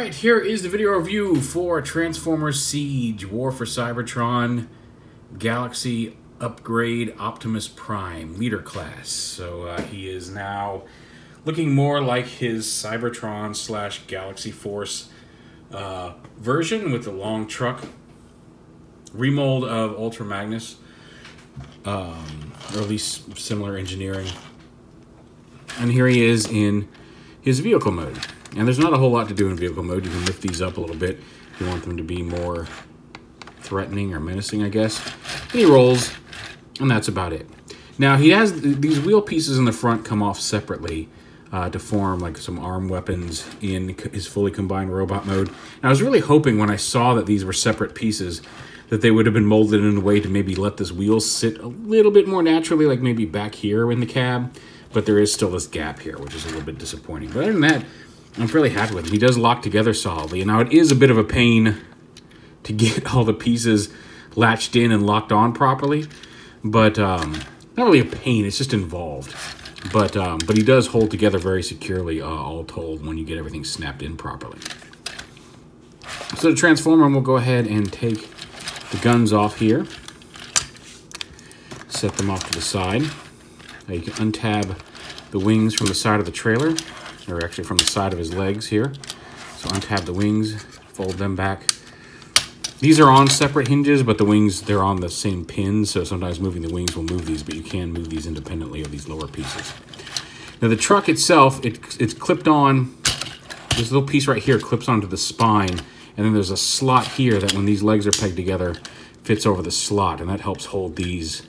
Alright, here is the video review for Transformers Siege, War for Cybertron, Galaxy Upgrade Optimus Prime, Leader Class. So he is now looking more like his Cybertron / Galaxy Force version with the long truck. Remold of Ultra Magnus, or at least similar engineering. And here he is in his vehicle mode. And there's not a whole lot to do in vehicle mode. You can lift these up a little bit if you want them to be more threatening or menacing, I guess. And he rolls, and that's about it. Now, he has these wheel pieces in the front come off separately to form like some arm weapons in his fully combined robot mode. And I was really hoping when I saw that these were separate pieces that they would have been molded in a way to maybe let this wheel sit a little bit more naturally, like maybe back here in the cab. But there is still this gap here, which is a little bit disappointing. But other than that, I'm fairly happy with him. He does lock together solidly. And now it is a bit of a pain to get all the pieces latched in and locked on properly. But not really a pain, it's just involved. But he does hold together very securely, all told, when you get everything snapped in properly. So to transform him, we'll go ahead and take the guns off here. Set them off to the side. Now you can untab the wings from the side of the trailer, or actually from the side of his legs here. So untab the wings, fold them back. These are on separate hinges, but the wings, they're on the same pins, so sometimes moving the wings will move these, but you can move these independently of these lower pieces. Now the truck itself, it's clipped on, this little piece right here clips onto the spine, and then there's a slot here that when these legs are pegged together, fits over the slot, and that helps hold the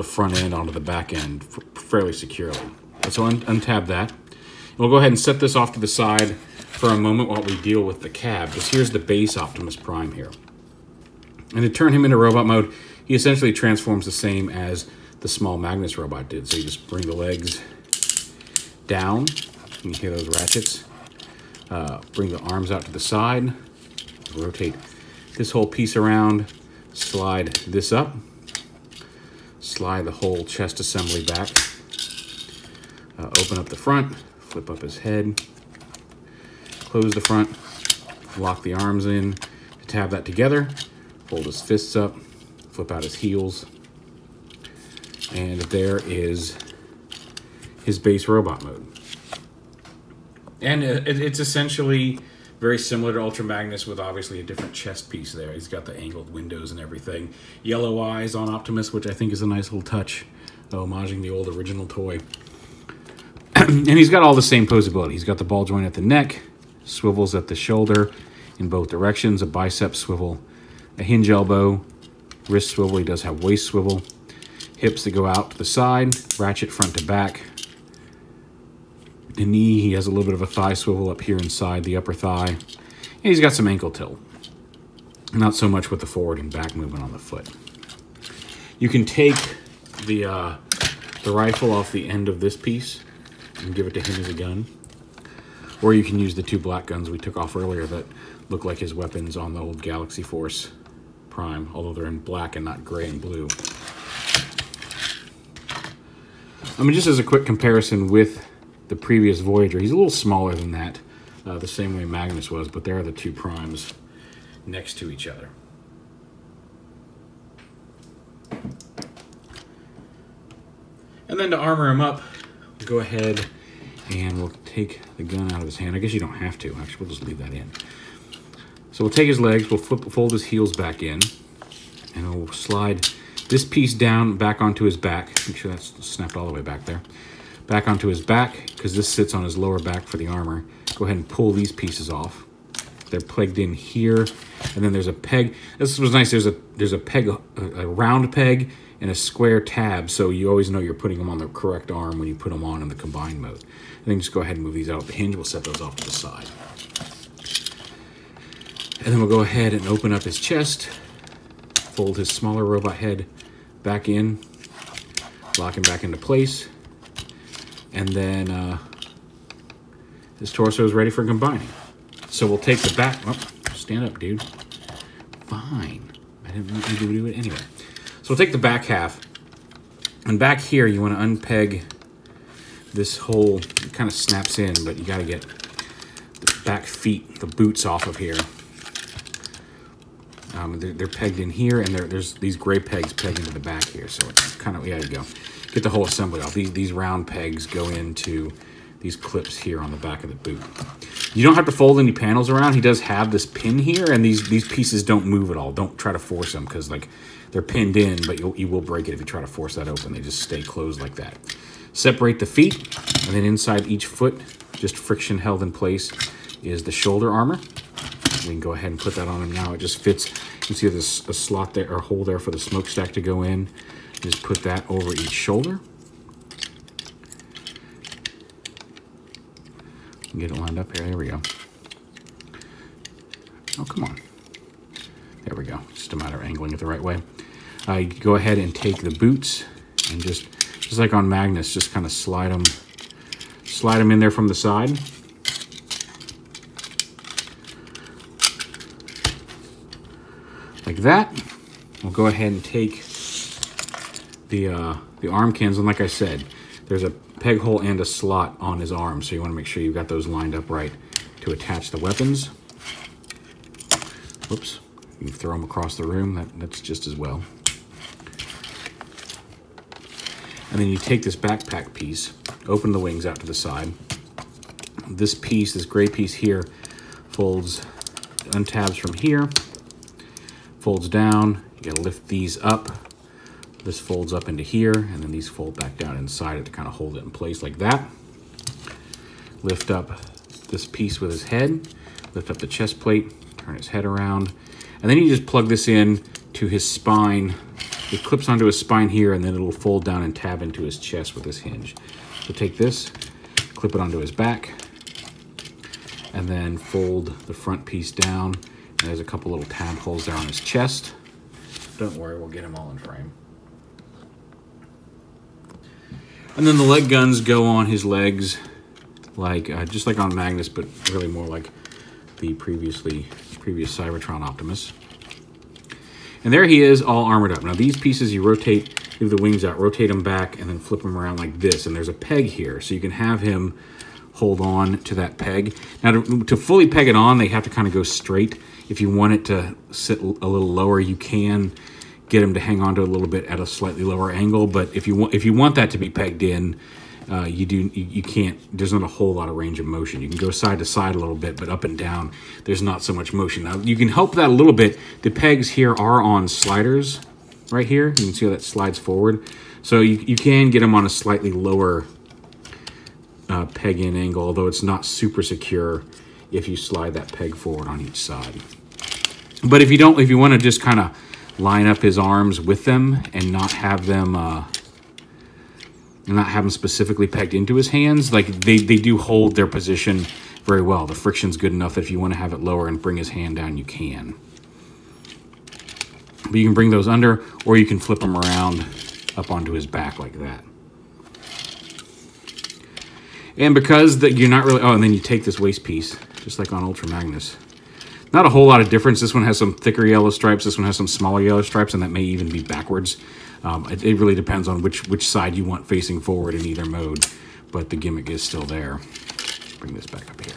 front end onto the back end fairly securely. So untab that. We'll go ahead and set this off to the side for a moment while we deal with the cab, because here's the base Optimus Prime here. And to turn him into robot mode, he essentially transforms the same as the small Magnus robot did. So you just bring the legs down, you can hear those ratchets. Bring the arms out to the side, rotate this whole piece around, slide this up, slide the whole chest assembly back, open up the front, flip up his head, close the front, lock the arms in, tab that together, fold his fists up, flip out his heels, and there is his base robot mode. And it's essentially very similar to Ultra Magnus with obviously a different chest piece there. He's got the angled windows and everything. Yellow eyes on Optimus, which I think is a nice little touch, homaging the old original toy. And he's got all the same posability. He's got the ball joint at the neck, swivels at the shoulder in both directions, a bicep swivel, a hinge elbow, wrist swivel. He does have waist swivel, hips that go out to the side, ratchet front to back. The knee, he has a little bit of a thigh swivel up here inside the upper thigh. And he's got some ankle tilt. Not so much with the forward and back movement on the foot. You can take the rifle off the end of this piece and give it to him as a gun. Or you can use the two black guns we took off earlier that look like his weapons on the old Galaxy Force Prime, although they're in black and not gray and blue. I mean, just as a quick comparison with the previous Voyager, he's a little smaller than that, the same way Magnus was, but there are the two primes next to each other. And then to armor him up, we'll go ahead and we'll take the gun out of his hand. I guess you don't have to. Actually, we'll just leave that in. So we'll take his legs, we'll fold his heels back in, and we'll slide this piece down back onto his back. Make sure that's snapped all the way back there. Back onto his back, because this sits on his lower back for the armor. Go ahead and pull these pieces off. They're plugged in here, and then there's a peg. This was nice. There's a peg, a round peg, and a square tab, so you always know you're putting them on the correct arm when you put them on in the combined mode. And then just go ahead and move these out of the hinge. We'll set those off to the side. And then we'll go ahead and open up his chest, fold his smaller robot head back in, lock him back into place, and then his torso is ready for combining. So we'll take the back, oh, stand up, dude. Fine. I didn't want you to do it anyway. So we'll take the back half, and back here you want to unpeg this hole. It kind of snaps in, but you got to get the back feet, the boots off of here. They're pegged in here, and there's these gray pegs pegged into the back here. So it's kind of, yeah, you go. Get the whole assembly off. These round pegs go into these clips here on the back of the boot. You don't have to fold any panels around. He does have this pin here, and these pieces don't move at all. Don't try to force them, because like they're pinned in, but you will break it if you try to force that open. They just stay closed like that. Separate the feet, and then inside each foot, just friction held in place, is the shoulder armor. We can go ahead and put that on him now. It just fits. You can see there's a slot there, or hole there for the smokestack to go in. Just put that over each shoulder. Get it lined up here. There we go. Oh, come on. There we go. Just a matter of angling it the right way. You go ahead and take the boots and just like on magnets, just kind of slide them in there from the side. Like that. We'll go ahead and take the arm cans, and like I said, there's a peg hole and a slot on his arm, so you want to make sure you've got those lined up right to attach the weapons. Whoops. You can throw them across the room. That's just as well. And then you take this backpack piece, open the wings out to the side. This piece, this gray piece here, folds, untabs from here, folds down. You gotta lift these up. This folds up into here, and then these fold back down inside it to kind of hold it in place like that. Lift up this piece with his head, lift up the chest plate, turn his head around, and then you just plug this in to his spine. It clips onto his spine here, and then it'll fold down and tab into his chest with this hinge. So take this, clip it onto his back, and then fold the front piece down. And there's a couple little tab holes there on his chest. Don't worry, we'll get him all in frame. And then the leg guns go on his legs, like just like on Magnus, but really more like the previous Cybertron Optimus. And there he is, all armored up. Now these pieces you rotate, leave the wings out, rotate them back, and then flip them around like this. And there's a peg here, so you can have him hold on to that peg. Now to fully peg it on, they have to kind of go straight. If you want it to sit a little lower, you can get him to hang on to it a little bit at a slightly lower angle. But if you want that to be pegged in, you can't. There's not a whole lot of range of motion. You can go side to side a little bit, but up and down, there's not so much motion. Now you can help that a little bit. The pegs here are on sliders right here. You can see how that slides forward. So you can get them on a slightly lower peg in angle, although it's not super secure if you slide that peg forward on each side. But if you want to just kind of line up his arms with them and not have them specifically pegged into his hands, like they do hold their position very well. The friction's good enough that if you want to have it lower and bring his hand down, you can. But you can bring those under, or you can flip them around up onto his back like that. And because you're not really... Oh, and then you take this waist piece, just like on Ultra Magnus. Not a whole lot of difference. This one has some thicker yellow stripes. This one has some smaller yellow stripes, and that may even be backwards. It really depends on which side you want facing forward in either mode, but the gimmick is still there. Bring this back up here.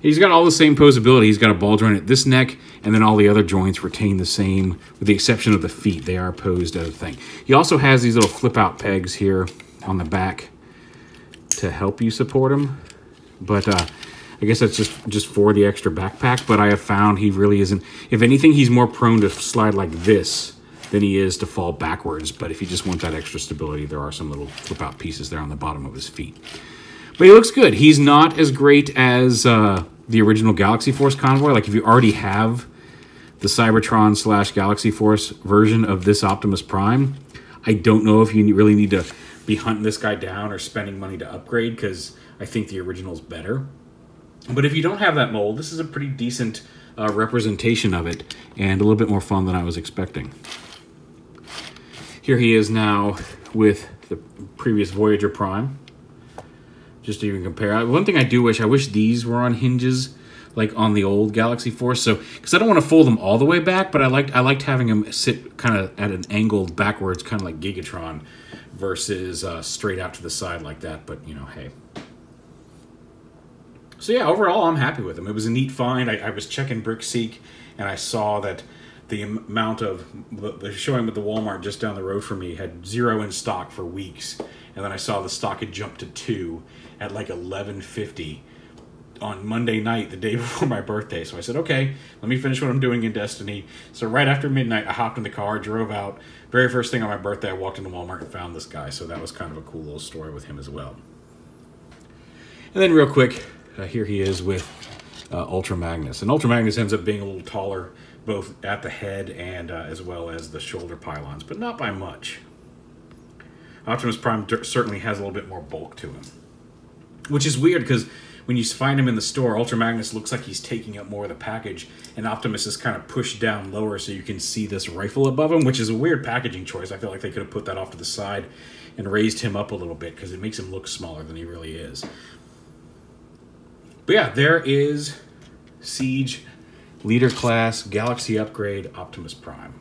He's got all the same posability. He's got a ball joint at this neck, and then all the other joints retain the same, with the exception of the feet. They are posed as a thing. He also has these little flip-out pegs here on the back to help you support him, but I guess that's just for the extra backpack. But I have found he really isn't. If anything, he's more prone to slide like this than he is to fall backwards. But if you just want that extra stability, there are some little flip-out pieces there on the bottom of his feet. But he looks good. He's not as great as the original Galaxy Force convoy. Like if you already have the Cybertron / Galaxy Force version of this Optimus Prime, I don't know if you really need to be hunting this guy down or spending money to upgrade, because I think the original's better. But if you don't have that mold, this is a pretty decent representation of it, and a little bit more fun than I was expecting. Here he is now with the previous Voyager Prime, just to even compare. One thing I wish these were on hinges, like on the old Galaxy Force. So, because I don't want to fold them all the way back, but I liked having them sit kind of at an angle backwards, kind of like Gigatron, versus straight out to the side like that. But you know, hey. So yeah, overall, I'm happy with him. It was a neat find. I was checking BrickSeek, and I saw that the amount of the showing with the Walmart just down the road from me had 0 in stock for weeks, and then I saw the stock had jumped to 2 at like 11:50 on Monday night, the day before my birthday. So I said, okay, let me finish what I'm doing in Destiny. So right after midnight, I hopped in the car, drove out. Very first thing on my birthday, I walked into Walmart and found this guy. So that was kind of a cool little story with him as well. And then real quick, here he is with Ultra Magnus. And Ultra Magnus ends up being a little taller, both at the head and as well as the shoulder pylons, but not by much. Optimus Prime certainly has a little bit more bulk to him, which is weird because when you find him in the store, Ultra Magnus looks like he's taking up more of the package, and Optimus is kind of pushed down lower so you can see this rifle above him, which is a weird packaging choice. I feel like they could have put that off to the side and raised him up a little bit because it makes him look smaller than he really is. But yeah, there is Siege Leader Class Galaxy Upgrade Optimus Prime.